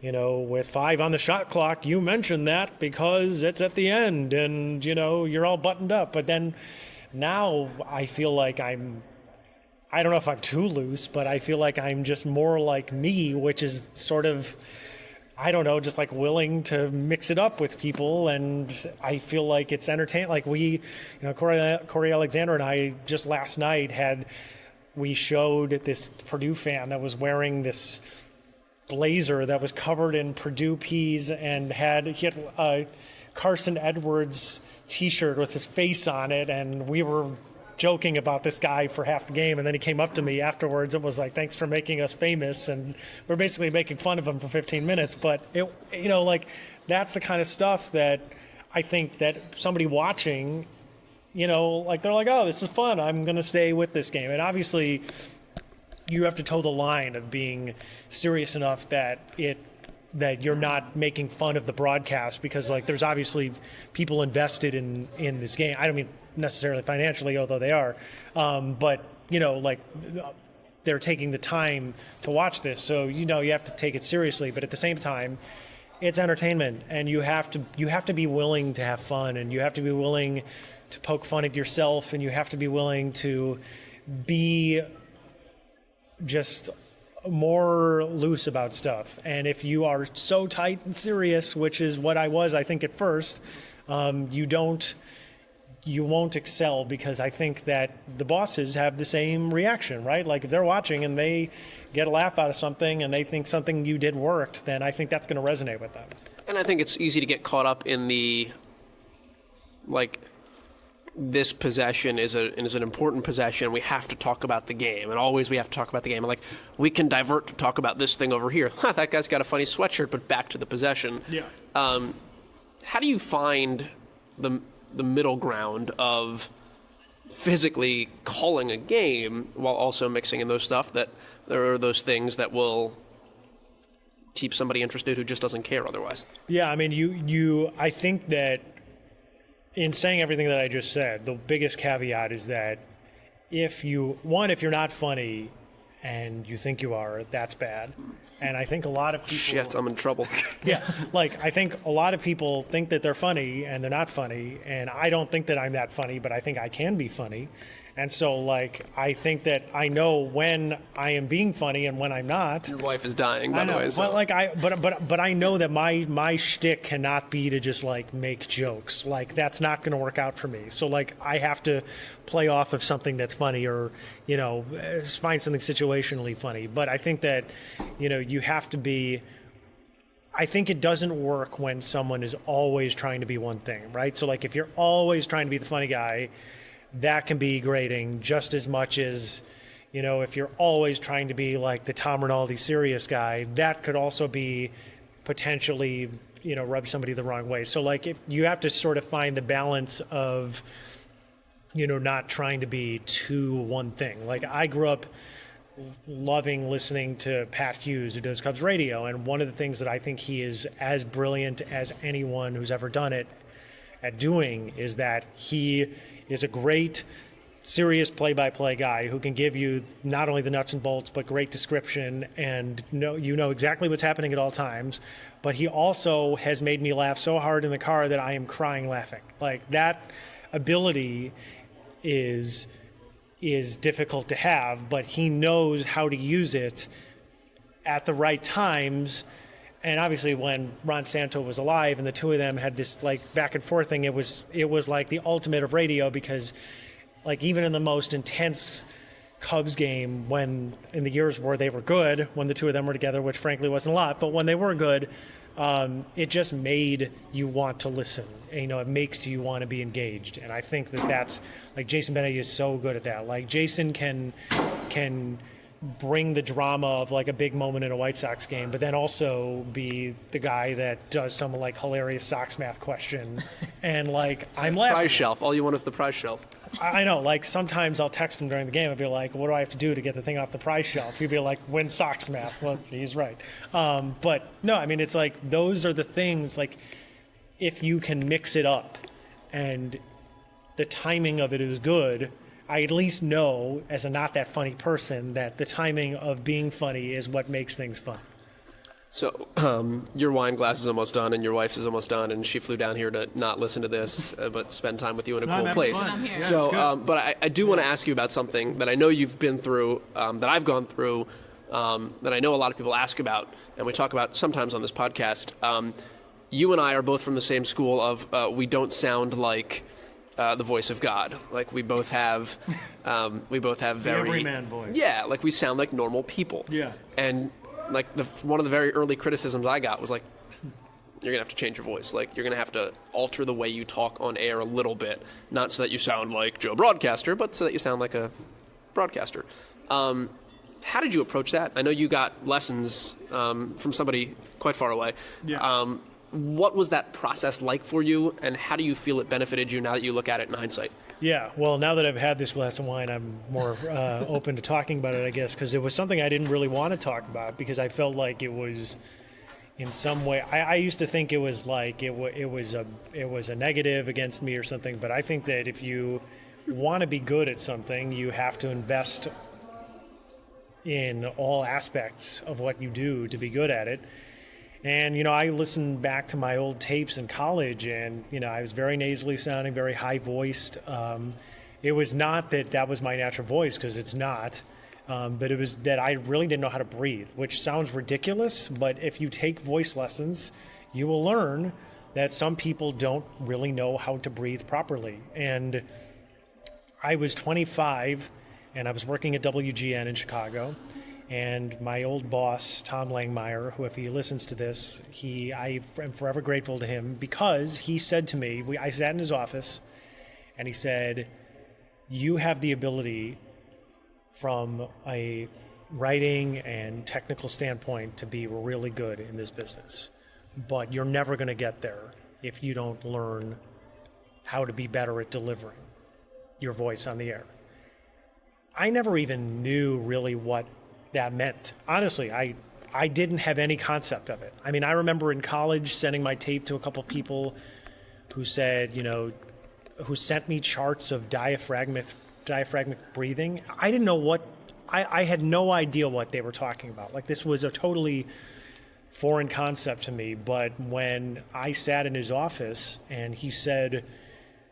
you know, with 5 on the shot clock, you mention that because it's at the end and, you know, you're all buttoned up. But then now I feel like I don't know if I'm too loose, but I feel like I'm just more like me, which is sort of, I don't know, just like willing to mix it up with people. And I feel like it's entertaining. Like you know, Corey Alexander and I just last night we showed this Purdue fan that was wearing this blazer that was covered in Purdue peas and he had a Carson Edwards t-shirt with his face on it, and we were joking about this guy for half the game, and then he came up to me afterwards and was like, "Thanks for making us famous," and we're basically making fun of him for 15 minutes. But it, you know, like that's the kind of stuff that I think that somebody watching, you know, like they're like, "Oh, this is fun, I'm going to stay with this game." And obviously you have to toe the line of being serious enough that you're not making fun of the broadcast, because like there's obviously people invested in this game. I don't mean necessarily financially, although they are, but you know, like they're taking the time to watch this, so you know you have to take it seriously. But at the same time, it's entertainment, and you have to be willing to have fun, and you have to be willing to poke fun at yourself, and you have to be willing to be just more loose about stuff. And if you are so tight and serious, which is what I was, I think, at first, you won't excel, because I think that the bosses have the same reaction, right? Like if they're watching and they get a laugh out of something and they think something you did worked, then I think that's going to resonate with them. And I think it's easy to get caught up in the, like, this possession is an important possession. We have to talk about the game, and always we have to talk about the game. And like, we can divert to talk about this thing over here. That guy's got a funny sweatshirt, but back to the possession. Yeah. How do you find the middle ground of physically calling a game while also mixing in those stuff that there are those things that will keep somebody interested who just doesn't care otherwise? Yeah, I mean, I think that in saying everything that I just said, the biggest caveat is that if you're not funny and you think you are, that's bad. And I think a lot of people... Shit, I'm in trouble. Yeah, like, I think a lot of people think that they're funny, and they're not funny, and I don't think that I'm that funny, but I think I can be funny. And so, like, I think that I know when I am being funny and when I'm not. Your wife is dying, by the way. So. But I know that my shtick cannot be to just, like, make jokes. Like, that's not going to work out for me. So, like, I have to play off of something that's funny or, you know, find something situationally funny. But I think that, you know, you have to be... I think it doesn't work when someone is always trying to be one thing, right? So, like, if you're always trying to be the funny guy... that can be grating just as much as, you know, if you're always trying to be like the Tom Rinaldi serious guy, that could also be potentially, you know, rub somebody the wrong way. So, like, if you have to sort of find the balance of, you know, not trying to be too one thing. Like, I grew up loving listening to Pat Hughes, who does Cubs radio, and one of the things that I think he is as brilliant as anyone who's ever done it at doing is that he is a great, serious play-by-play guy who can give you not only the nuts and bolts, but great description, and you know exactly what's happening at all times. But he also has made me laugh so hard in the car that I am crying laughing. Like, that ability is difficult to have, but he knows how to use it at the right times. And obviously, when Ron Santo was alive and the two of them had this like back and forth thing, it was like the ultimate of radio, because like even in the most intense Cubs game, when in the years where they were good, when the two of them were together, which frankly wasn't a lot, but when they were good, it just made you want to listen. And, you know, it makes you want to be engaged. And I think that that's like Jason Bennett is so good at that. Like Jason can bring the drama of like a big moment in a White Sox game, but then also be the guy that does some like hilarious Sox math question, and like I'm laughing. Prize shelf. All you want is the prize shelf. I know. Like sometimes I'll text him during the game and be like, "What do I have to do to get the thing off the prize shelf?" He'd be like, "Win Sox math." Well, he's right. But no, I mean it's like those are the things. Like if you can mix it up, and the timing of it is good. I at least know, as a not that funny person, that the timing of being funny is what makes things fun. So your wine glass is almost done, and your wife's is almost done, and she flew down here to not listen to this, but spend time with you in a cool place. Yeah, so, but I do want to ask you about something that I know you've been through, that I've gone through, that I know a lot of people ask about, and we talk about sometimes on this podcast. You and I are both from the same school of we don't sound like the voice of God. Like we both have very the everyman voice. Yeah, like we sound like normal people. Yeah. And like one of the very early criticisms I got was like, you're gonna have to change your voice. Like you're gonna have to alter the way you talk on air a little bit, not so that you sound like Joe Broadcaster, but so that you sound like a broadcaster. How did you approach that? I know you got lessons from somebody quite far away. Yeah. What was that process like for you, and how do you feel it benefited you now that you look at it in hindsight? Yeah, well, now that I've had this glass of wine, I'm more open to talking about it, I guess, because it was something I didn't really want to talk about because I felt like it was, in some way, I used to think it was like it was a negative against me or something, but I think that if you want to be good at something, you have to invest in all aspects of what you do to be good at it. And, you know, I listened back to my old tapes in college, and, you know, I was very nasally sounding, very high-voiced. It was not that was my natural voice, because it's not, but it was that I really didn't know how to breathe, which sounds ridiculous, but if you take voice lessons, you will learn that some people don't really know how to breathe properly. And I was 25, and I was working at WGN in Chicago. And my old boss, Tom Langmeyer, who if he listens to this, I am forever grateful to him because he said to me, I sat in his office, and he said, you have the ability from a writing and technical standpoint to be really good in this business, but you're never going to get there if you don't learn how to be better at delivering your voice on the air. I never even knew really what that meant. Honestly, I didn't have any concept of it. I mean, I remember in college sending my tape to a couple people who said, you know, who sent me charts of diaphragmic breathing. I didn't know what I had no idea what they were talking about. Like, this was a totally foreign concept to me. But when I sat in his office and he said,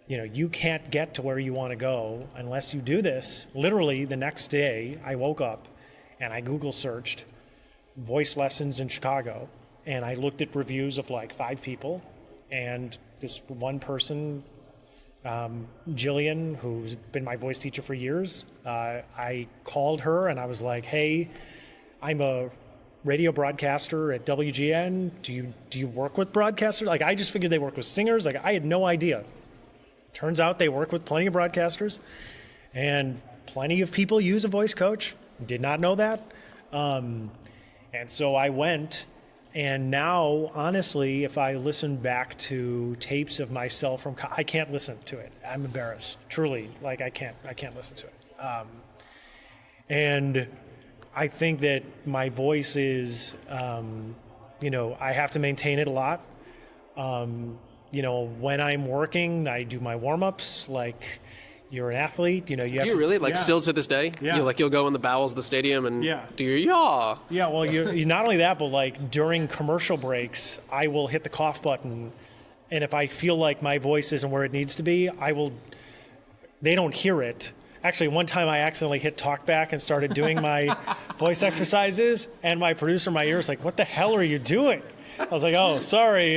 you can't get to where you want to go unless you do this. Literally, the next day, I woke up and I Google searched voice lessons in Chicago. And I looked at reviews of like 5 people. And this one person, Jillian, who's been my voice teacher for years, I called her and I was like, hey, I'm a radio broadcaster at WGN. Do you work with broadcasters? Like, I just figured they work with singers. Like, I had no idea. Turns out they work with plenty of broadcasters, and plenty of people use a voice coach. Did not know that. And so I went, and now, honestly, if I listen back to tapes of myself from, I can't listen to it. I'm embarrassed, truly. Like, I can't listen to it. And I think that my voice is, I have to maintain it a lot. When I'm working, I do my warm-ups. Like, you're an athlete, you have you really? Like, still to this day? Yeah. You'll go in the bowels of the stadium and do your yaw. Yeah, well, you not only that, but, like, during commercial breaks, I will hit the cough button, and if I feel like my voice isn't where it needs to be, they don't hear it. Actually, one time I accidentally hit talkback and started doing my voice exercises, and my producer in my ear was like, what the hell are you doing? I was like, oh, sorry,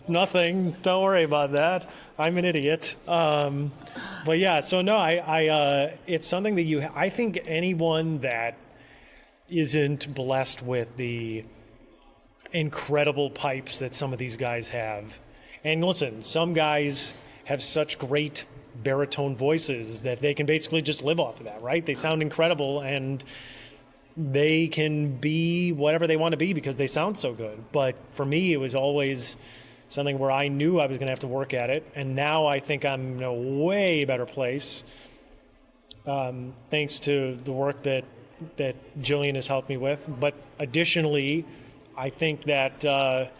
nothing. Don't worry about that. I'm an idiot. But yeah, so no, I it's something that I think anyone that isn't blessed with the incredible pipes that some of these guys have. And listen, some guys have such great baritone voices that they can basically just live off of that, right? They sound incredible and they can be whatever they want to be because they sound so good. But for me, it was always something where I knew I was going to have to work at it. And now I think I'm in a way better place thanks to the work that Jillian has helped me with. But additionally, I think that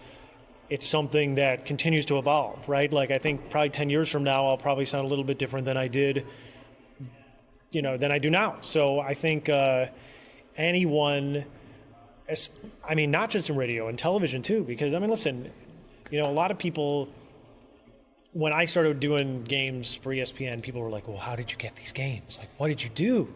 it's something that continues to evolve, right? Like, I think probably 10 years from now, I'll probably sound a little bit different than I did, than I do now. So I think anyone, not just in radio and television too, because, listen, a lot of people, when I started doing games for ESPN, people were like, well, how did you get these games? Like, what did you do?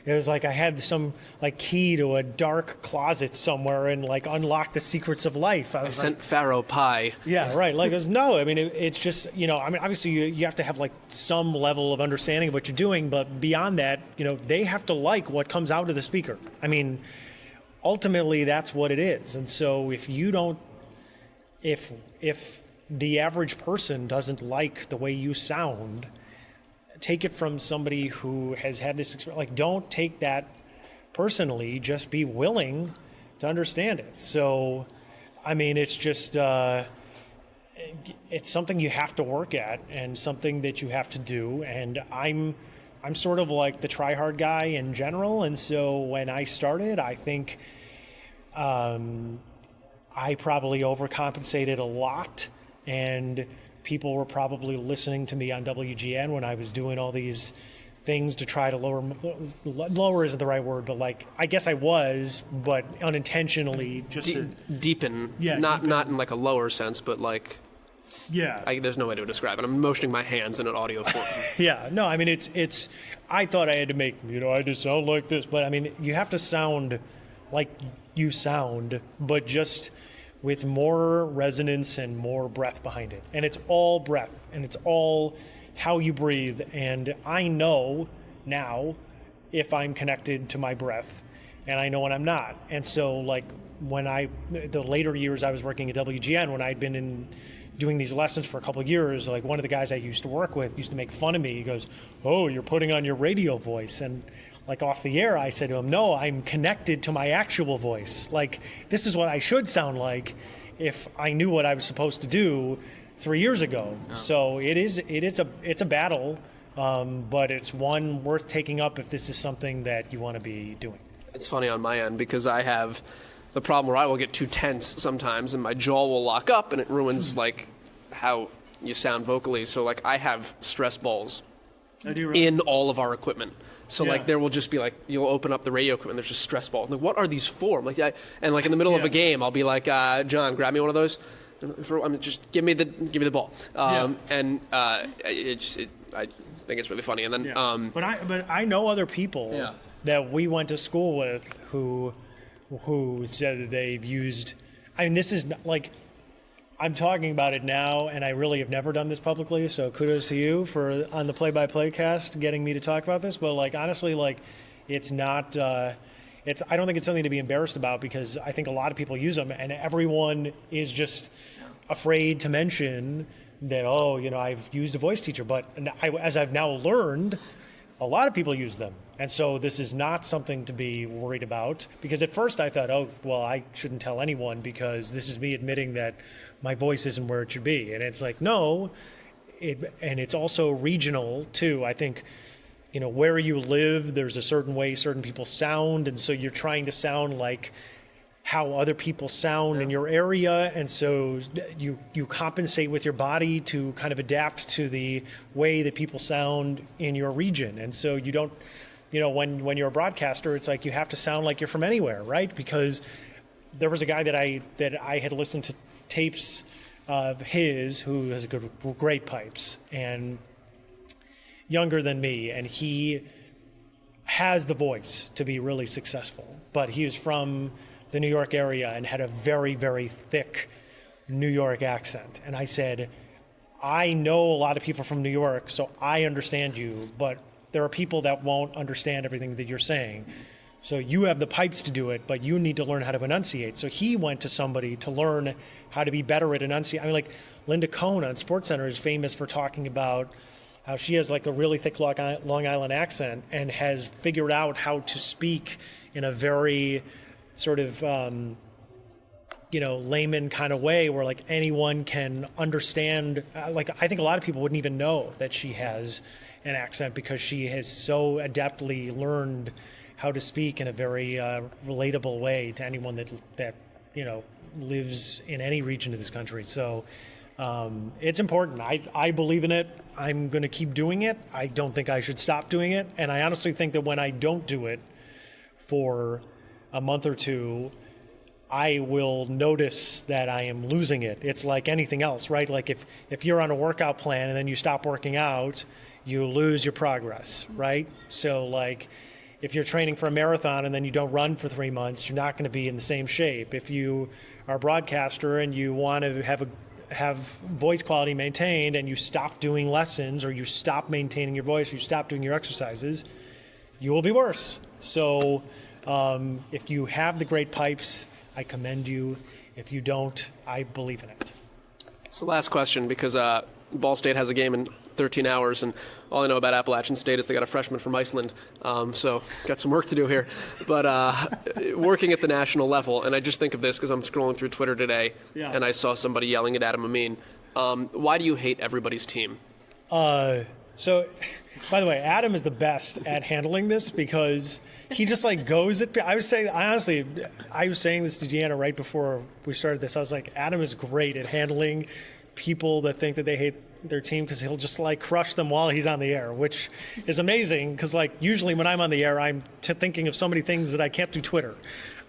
It was like I had some key to a dark closet somewhere and unlocked the secrets of life. I sent Pharaoh pie. Yeah, right. It's just, obviously you have to have some level of understanding of what you're doing, but beyond that, they have to like what comes out of the speaker. Ultimately that's what it is. And so if you don't, if the average person doesn't like the way you sound, take it from somebody who has had this experience. Don't take that personally. Just be willing to understand it. So, it's just it's something you have to work at and something that you have to do. And I'm sort of like the try-hard guy in general. And so when I started, I think I probably overcompensated a lot, and people were probably listening to me on WGN when I was doing all these things to try to lower isn't the right word, but I guess I was, but unintentionally just deepen. Yeah, not in a lower sense, but there's no way to describe it. I'm motioning my hands in an audio form. Yeah, no, it's I thought I had to make, I had to sound like this, but you have to sound like you sound, but just with more resonance and more breath behind it. And it's all breath, and it's all how you breathe. And I know now if I'm connected to my breath, and I know when I'm not. And so when the later years I was working at WGN, when I'd been doing these lessons for a couple of years, one of the guys I used to work with used to make fun of me. He goes, oh, you're putting on your radio voice. And off the air, I said to him, no, I'm connected to my actual voice. This is what I should sound like if I knew what I was supposed to do 3 years ago. Oh. So it's a battle, but it's one worth taking up if this is something that you want to be doing. It's funny on my end because I have the problem where I will get too tense sometimes and my jaw will lock up and it ruins how you sound vocally. So I have stress balls in all of our equipment. So like there will just be like, you'll open up the radio equipment, there's just stress balls. I'm like, what are these for? I'm like, and like in the middle of a game, I'll be like, John, grab me one of those. Just give me the ball. And I think it's really funny. And then, but I know other people that we went to school with who said that they've used. I mean, this is like, I'm talking about it now, and I really have never done this publicly. So kudos to you for on the Play-by-Playcast getting me to talk about this. But like honestly, like it's not. I don't think it's something to be embarrassed about because I think a lot of people use them, and everyone is just afraid to mention that. Oh, I've used a voice teacher, but as I've now learned, a lot of people use them. And so this is not something to be worried about, because at first I thought, oh, well, I shouldn't tell anyone because this is me admitting that my voice isn't where it should be. And it's like, no, and it's also regional too. I think, where you live, there's a certain way certain people sound. And so you're trying to sound like how other people sound in your area, and so you compensate with your body to kind of adapt to the way that people sound in your region. And so you don't, when you're a broadcaster, it's like you have to sound like you're from anywhere, right? Because there was a guy that I had listened to tapes of his who has great pipes and younger than me, and he has the voice to be really successful, but he was from the New York area and had a very, very thick New York accent. And I said, I know a lot of people from New York, so I understand you, but there are people that won't understand everything that you're saying. So you have the pipes to do it, but you need to learn how to enunciate. So he went to somebody to learn how to be better at enunciating. I mean, like Linda Cohn on SportsCenter is famous for talking about how she has like a really thick Long Island accent and has figured out how to speak in a very sort of, layman kind of way where like anyone can understand. Like I think a lot of people wouldn't even know that she has an accent because she has so adeptly learned how to speak in a very relatable way to anyone that lives in any region of this country. So it's important. I believe in it. I'm going to keep doing it. I don't think I should stop doing it. And I honestly think that when I don't do it for a month or two, I will notice that I am losing it. It's like anything else, right? Like if you're on a workout plan and then you stop working out, you lose your progress, right? So like if you're training for a marathon and then you don't run for 3 months, you're not going to be in the same shape. If you are a broadcaster and you want to have voice quality maintained and you stop doing lessons or you stop maintaining your voice, or you stop doing your exercises, you will be worse. So if you have the great pipes, I commend you. If you don't, I believe in it. So last question, because Ball State has a game in 13 hours, and all I know about Appalachian State is they got a freshman from Iceland, so got some work to do here. But working at the national level, and I just think of this because I'm scrolling through Twitter today, and I saw somebody yelling at Adam Amin. Why do you hate everybody's team? So, by the way, Adam is the best at handling this because he just like goes at. I was saying this to Deanna right before we started this. I was like, Adam is great at handling people that think that they hate their team because he'll just like crush them while he's on the air, which is amazing because like usually when I'm on the air, I'm thinking of so many things that I can't do Twitter.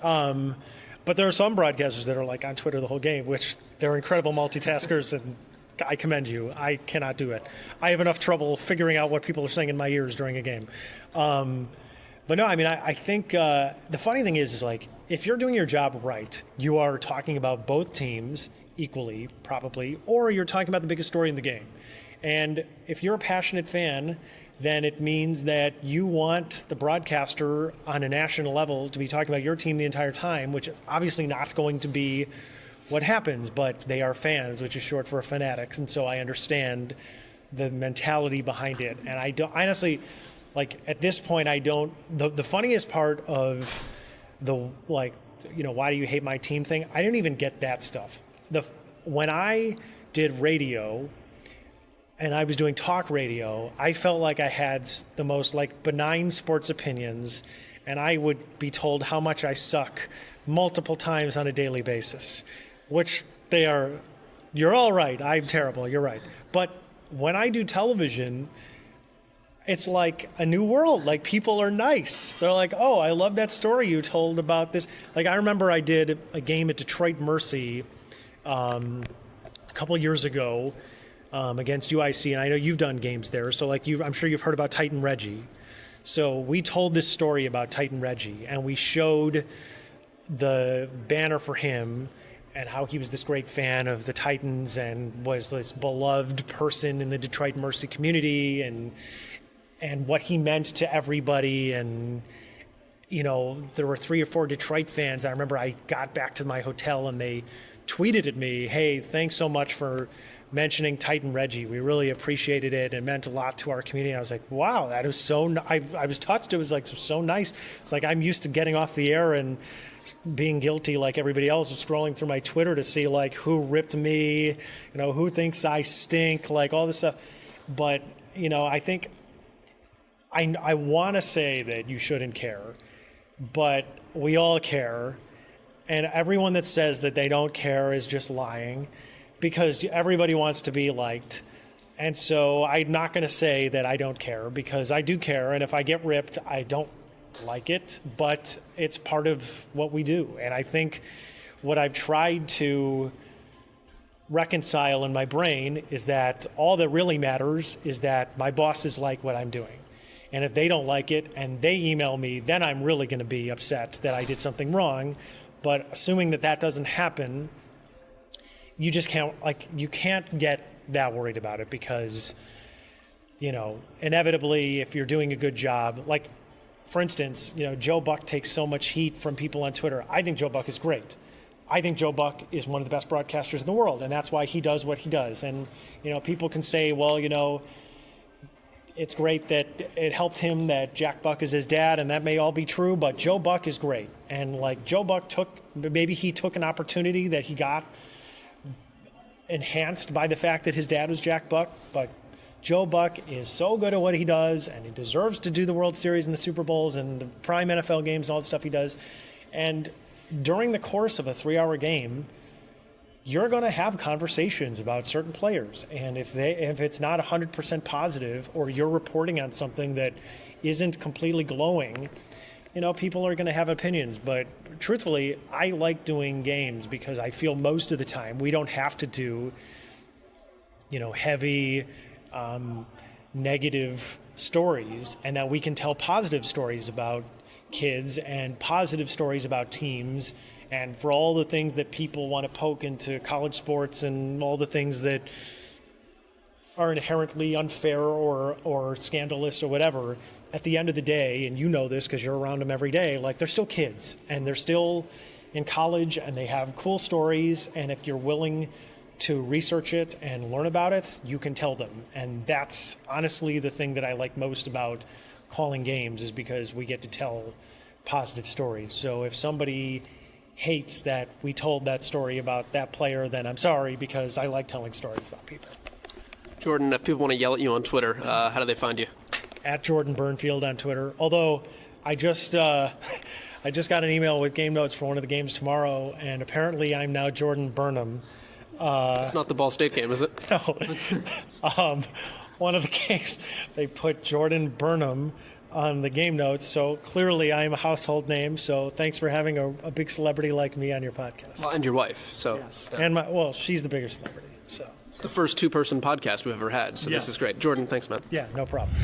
But there are some broadcasters that are like on Twitter the whole game, which they're incredible multitaskers, and I commend you. I cannot do it. I have enough trouble figuring out what people are saying in my ears during a game. But no, I mean, I think the funny thing is like, if you're doing your job right, you are talking about both teams equally, probably, or you're talking about the biggest story in the game. And if you're a passionate fan, then it means that you want the broadcaster on a national level to be talking about your team the entire time, which is obviously not going to be what happens, but they are fans, which is short for fanatics, and so I understand the mentality behind it. And I don't honestly, like at this point, I don't. The funniest part of the like, why do you hate my team thing? I didn't even get that stuff. When I did radio, and I was doing talk radio, I felt like I had the most like benign sports opinions, and I would be told how much I suck multiple times on a daily basis. Which they are, you're all right, I'm terrible, you're right. But when I do television, it's like a new world. Like, people are nice. They're like, oh, I love that story you told about this. Like, I remember I did a game at Detroit Mercy a couple years ago against UIC, and I know you've done games there. So, like, I'm sure you've heard about Titan Reggie. So we told this story about Titan Reggie, and we showed the banner for him and how he was this great fan of the Titans and was this beloved person in the Detroit Mercy community, and what he meant to everybody. And, you know, there were 3 or 4 Detroit fans. I remember I got back to my hotel and they tweeted at me, hey, thanks so much for mentioning Titan Reggie. We really appreciated it. It meant a lot to our community. And I was like, wow, that was so I was touched. It was like so nice. It's like I'm used to getting off the air and being guilty like everybody else, scrolling through my Twitter to see like who ripped me, you know, who thinks I stink, like all this stuff. But, you know, I think I want to say that you shouldn't care, but we all care. And everyone that says that they don't care is just lying, because everybody wants to be liked. And so I'm not going to say that I don't care, because I do care. And if I get ripped, I don't like it, but it's part of what we do. And I think what I've tried to reconcile in my brain is that all that really matters is that my bosses like what I'm doing. And if they don't like it and they email me, then I'm really going to be upset that I did something wrong. But assuming that that doesn't happen, you just can't, like, you can't get that worried about it, because, you know, inevitably, if you're doing a good job, like, for instance, you know, Joe Buck takes so much heat from people on Twitter. I think Joe Buck is great. I think Joe Buck is one of the best broadcasters in the world, and that's why he does what he does. And, you know, people can say, well, you know, it's great that it helped him that Jack Buck is his dad, and that may all be true, but Joe Buck is great. And, like, Joe Buck maybe he took an opportunity that he got enhanced by the fact that his dad was Jack Buck, but Joe Buck is so good at what he does, and he deserves to do the World Series and the Super Bowls and the prime NFL games and all the stuff he does. And during the course of a 3-hour game, you're going to have conversations about certain players. And if it's not 100% positive, or you're reporting on something that isn't completely glowing, you know, people are going to have opinions. But truthfully, I like doing games because I feel most of the time we don't have to do, you know, heavy negative stories, and that we can tell positive stories about kids and positive stories about teams, and for all the things that people want to poke into college sports and all the things that are inherently unfair or scandalous or whatever, at the end of the day, and you know this because you're around them every day, like, they're still kids and they're still in college and they have cool stories, and if you're willing to research it and learn about it, you can tell them. And that's honestly the thing that I like most about calling games, is because we get to tell positive stories. So if somebody hates that we told that story about that player, then I'm sorry, because I like telling stories about people. Jordan, if people want to yell at you on Twitter, how do they find you? At Jordan Bernfield on Twitter. Although I just got an email with game notes for one of the games tomorrow, and apparently I'm now Jordan Burnham. It's not the Ball State game, is it? No. One of the games, they put Jordan Burnham on the game notes, so clearly I'm a household name. So thanks for having a big celebrity like me on your podcast. Well, and your wife. So yes. And she's the bigger celebrity. So it's the first 2-person podcast we've ever had. So This is great. Jordan, thanks, man. Yeah, no problem.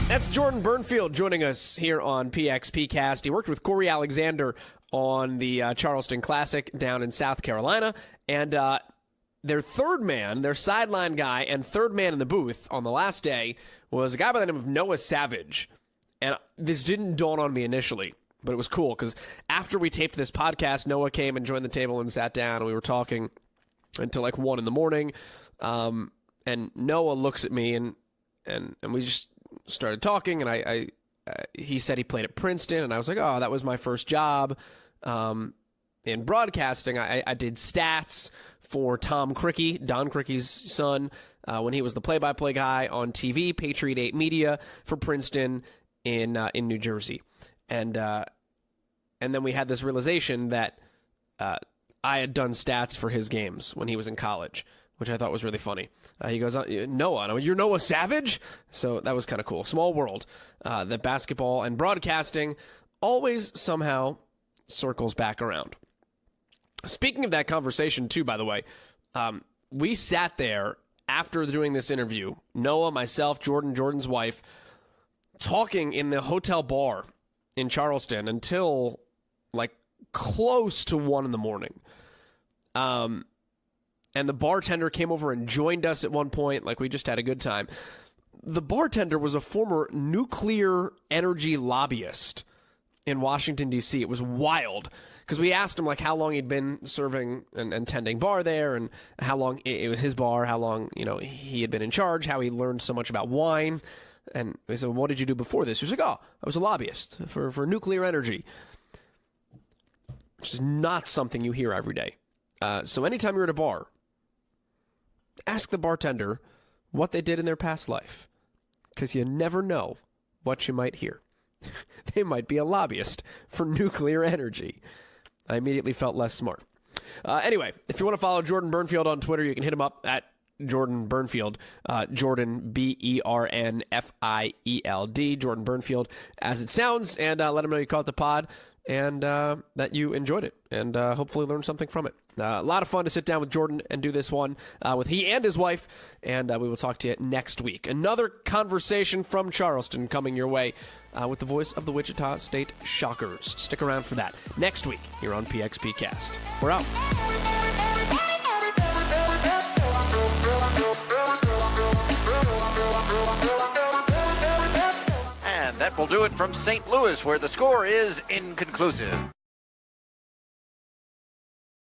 That's Jordan Bernfield joining us here on PXPcast. He worked with Corey Alexander on the Charleston Classic down in South Carolina, and their third man, their sideline guy, and third man in the booth on the last day was a guy by the name of Noah Savage. And this didn't dawn on me initially, but it was cool because after we taped this podcast, Noah came and joined the table and sat down, and we were talking until like 1 a.m. And Noah looks at me and we just started talking, and he said he played at Princeton, and I was like, oh, that was my first job in broadcasting. I did stats for Tom Crickey, Don Crickey's son, when he was the play-by-play guy on TV, Patriot 8 Media for Princeton in New Jersey. And then we had this realization that I had done stats for his games when he was in college, which I thought was really funny. He goes, Noah. And I went, you're Noah Savage? So that was kind of cool. Small world. That basketball and broadcasting always somehow circles back around. Speaking of that conversation, too, by the way, we sat there after doing this interview, Noah, myself, Jordan's wife, talking in the hotel bar in Charleston until, like, close to 1 in the morning. And the bartender came over and joined us at one point. Like, we just had a good time. The bartender was a former nuclear energy lobbyist in Washington, D.C. It was wild because we asked him, like, how long he'd been serving and tending bar there and how long it was his bar, how long, he had been in charge, how he learned so much about wine. And we said, what did you do before this? He was like, I was a lobbyist for nuclear energy, which is not something you hear every day. So anytime you're at a bar, ask the bartender what they did in their past life, because you never know what you might hear. They might be a lobbyist for nuclear energy. I immediately felt less smart. Anyway, if you want to follow Jordan Bernfield on Twitter, you can hit him up at Jordan Bernfield, Jordan Bernfield, Jordan Bernfield, as it sounds, and let him know you caught the pod and that you enjoyed it and hopefully learned something from it. A lot of fun to sit down with Jordan and do this one with he and his wife, and we will talk to you next week. Another conversation from Charleston coming your way with the voice of the Wichita State Shockers. Stick around for that next week here on PXPcast. We're out. And that will do it from St. Louis, where the score is inconclusive.